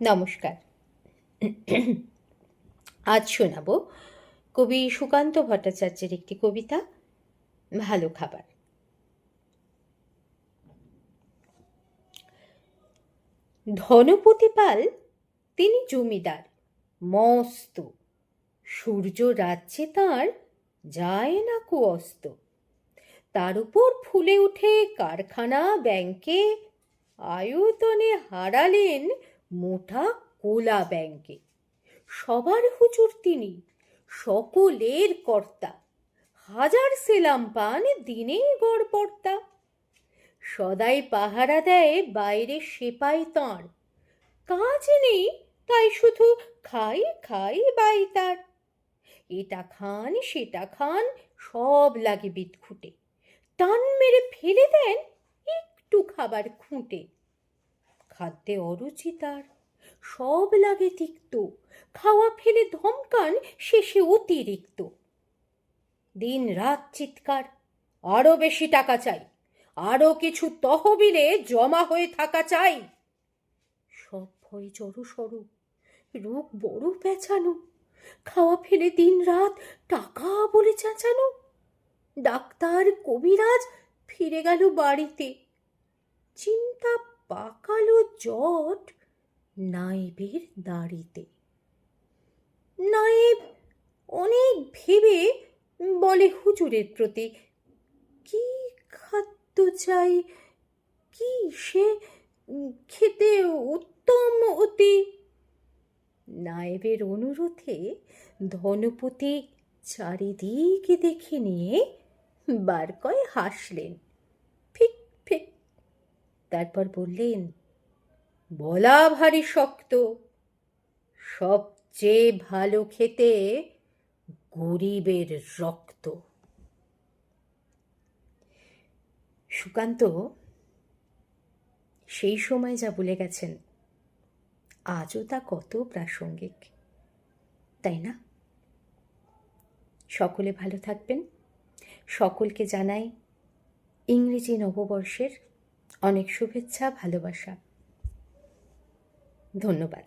নমস্কার। আজ শোনাব কবি সুকান্ত ভট্টাচার্যের একটি কবিতা, ভালো খাবার। ধনপতি পাল তিনি জমিদার, মস্ত। সূর্য রাজ্যে তাঁর যায় না কু অস্ত। তার উপর ফুলে উঠে কারখানা, ব্যাংকে আয়তনে হারালেন মোটা কোলা ব্যাংকে। সবার হুজুর তিনি, সকলের কর্তা। হাজার সেলাম পান দিনে গড়পড়তা। সদাই পাহারা দেয় বাইরে সেপাই তাঁর। কাজ নেই তাই শুধু খাই খাই বাই তার। এটা খান সেটা খান সব লাগে বিদঘুটে। টান মেরে ফেলে দেন একটু খাবার খুঁটে। খাদ্যে অরুচি তার, সব লাগে তিক্ত। খাওয়া ফেলে ধমকান শেষে অতিরিক্ত। দিন রাত চিৎকার, আরো বেশি টাকা চাই, আরো কিছু তহবিলে জমা হয়ে থাকা চাই। সব ভয়ে জড়সড়, রোগ বড় পেঁচানো। খাওয়া ফেলে দিন রাত টাকা বলে চেঁচানো। ডাক্তার কবিরাজ ফিরে গেল বাড়িতে। চিন্তা পাকালো জট নায়েবের দাড়িতে। নায়েব অনেক ভেবে বলে হুজুরের প্রতি, কি খাদ্য চাই, কি সে খেতে উত্তম অতি। নায়েবের অনুরোধে ধনপতি চারিদিক দেখে নিয়ে বার কয় হাসলেন, ফিক ফিক। তারপর বললেন, বলা ভারী শক্ত, সবচেয়ে ভালো খেতে গরিবের রক্ত। সুকান্ত সেই সময় যা বলে গেছেন আজও তা কত প্রাসঙ্গিক, তাই না? সকলে ভালো থাকবেন। সকলকে জানাই ইংরেজি নববর্ষের অনেক শুভেচ্ছা, ভালোবাসা। ধন্যবাদ।